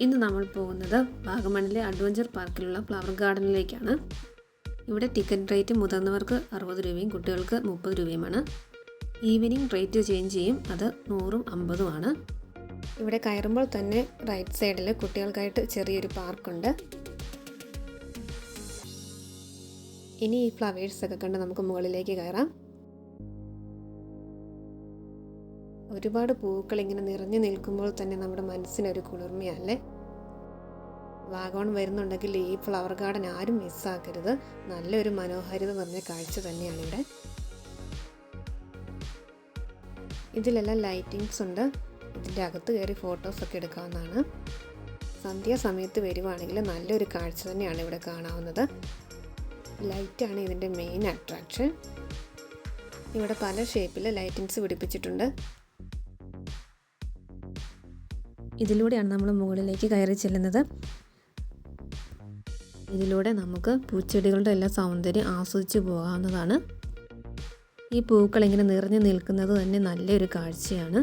ഇന്ന് നമ്മൾ പോകുന്നത് വാഗമണിലെ അഡ്വഞ്ചർ പാർക്കിലുള്ള ഫ്ലവർ ഗാർഡനിലേക്കാണ്. ഇവിടെ ടിക്കറ്റ് റേറ്റ് മുതിർന്നവർക്ക് 60 രൂപയും കുട്ടികൾക്ക് 30 രൂപയുമാണ്. ഈവനിങ് റേറ്റ് ചേഞ്ച് ചെയ്യും, അത് 100ഉം 50ഉം ആണ്. ഇവിടെ കയറുമ്പോൾ തന്നെ റൈറ്റ് സൈഡിൽ കുട്ടികൾക്കായിട്ട് ചെറിയൊരു പാർക്കുണ്ട്. ഇനി ഈ ഫ്ലവേഴ്സൊക്കെ കണ്ട് നമുക്ക് മുകളിലേക്ക് കയറാം. ഒരുപാട് പൂക്കൾ ഇങ്ങനെ നിറഞ്ഞു നിൽക്കുമ്പോൾ തന്നെ നമ്മുടെ മനസ്സിനൊരു കുളിർമയല്ലേ. വാഗമൺ വരുന്നുണ്ടെങ്കിൽ ഈ ഫ്ലവർ ഗാർഡൻ ആരും മിസ്സാക്കരുത്. നല്ലൊരു മനോഹാരിത നിറഞ്ഞ കാഴ്ച തന്നെയാണ് ഇവിടെ. ഇതിലെല്ലാം ലൈറ്റിങ്സ് ഉണ്ട്. ഇതിൻ്റെ അകത്ത് കയറി ഫോട്ടോസൊക്കെ എടുക്കാവുന്നതാണ്. സന്ധ്യാസമയത്ത് വരുവാണെങ്കിൽ നല്ലൊരു കാഴ്ച തന്നെയാണ് ഇവിടെ കാണാവുന്നത്. ലൈറ്റാണ് ഇതിൻ്റെ മെയിൻ അട്രാക്ഷൻ. ഇവിടെ പല ഷേപ്പിൽ ലൈറ്റിങ്സ് പിടിപ്പിച്ചിട്ടുണ്ട്. ഇതിലൂടെയാണ് നമ്മൾ മുകളിലേക്ക് കയറി ചെല്ലുന്നത്. ഇതിലൂടെ നമുക്ക് പൂച്ചെടികളുടെ എല്ലാ സൗന്ദര്യം ആസ്വദിച്ച് പോകാവുന്നതാണ്. ഈ പൂക്കൾ ഇങ്ങനെ നിറഞ്ഞു നിൽക്കുന്നത് തന്നെ നല്ലൊരു കാഴ്ചയാണ്.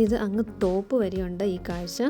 ഇത് അങ്ങ് ടോപ്പ് വരെയുണ്ട് ഈ കാഴ്ച.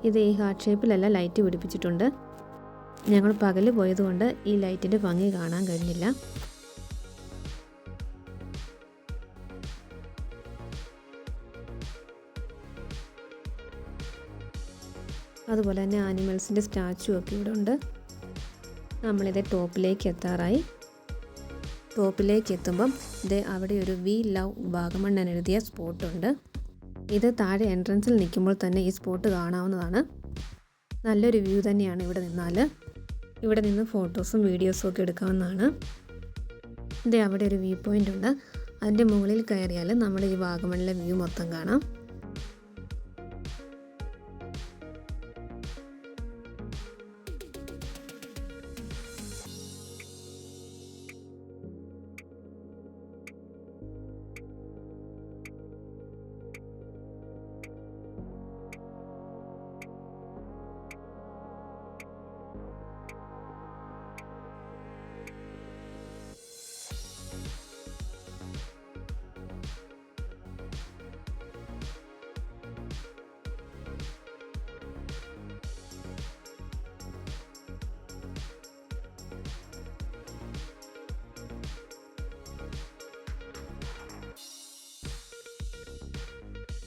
ഇത് ഈ ഹാർട്ട് ഷേപ്പിലല്ല ലൈറ്റ് പിടിപ്പിച്ചിട്ടുണ്ട്. ഞങ്ങൾ പകൽ പോയതുകൊണ്ട് ഈ ലൈറ്റിൻ്റെ ഭംഗി കാണാൻ കഴിഞ്ഞില്ല. അതുപോലെ തന്നെ ആനിമൽസിൻ്റെ സ്റ്റാച്ചു ഒക്കെ ഇവിടെ ഉണ്ട്. നമ്മളിത് ടോപ്പിലേക്ക് എത്താറായി. ടോപ്പിലേക്ക് എത്തുമ്പം അവിടെ ഒരു വി ലവ് വാഗമൺ എന്നെഴുതിയ സ്പോട്ടുണ്ട്. ഇത് താഴെ എൻട്രൻസിൽ നിൽക്കുമ്പോൾ തന്നെ ഈ സ്പോട്ട് കാണാവുന്നതാണ്. നല്ലൊരു വ്യൂ തന്നെയാണ് ഇവിടെ നിന്നാൽ. ഇവിടെ നിന്ന് ഫോട്ടോസും വീഡിയോസും ഒക്കെ എടുക്കാവുന്നതാണ്. അവിടെ ഒരു വ്യൂ പോയിൻ്റ് ഉണ്ട്. അതിൻ്റെ മുകളിൽ കയറിയാൽ നമ്മുടെ ഈ വാഗമണിലെ വ്യൂ മൊത്തം കാണാം.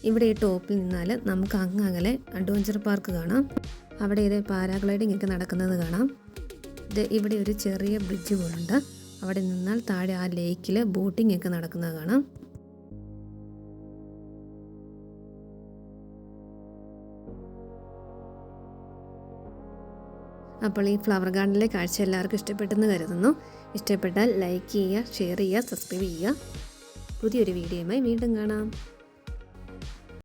ഇവിടെ ഈ ടോപ്പിൽ നിന്നാൽ നമുക്ക് അങ്ങകലെ അഡ്വഞ്ചർ പാർക്ക് കാണാം. അവിടെ ഇത് പാരാഗ്ലൈഡിംഗ് ഒക്കെ നടക്കുന്നത് കാണാം. ഇവിടെ ഒരു ചെറിയ ബ്രിഡ്ജ് പോലുണ്ട്. അവിടെ നിന്നാൽ താഴെ ആ ലേക്കിൽ ബോട്ടിംഗ് ഒക്കെ നടക്കുന്നത് കാണാം. അപ്പോൾ ഈ ഫ്ലവർ ഗാർഡനിലെ കാഴ്ച എല്ലാവർക്കും ഇഷ്ടപ്പെട്ടെന്ന് കരുതുന്നു. ഇഷ്ടപ്പെട്ടാൽ ലൈക്ക് ചെയ്യുക, ഷെയർ ചെയ്യുക, സബ്സ്ക്രൈബ് ചെയ്യുക. പുതിയൊരു വീഡിയോയുമായി വീണ്ടും കാണാം.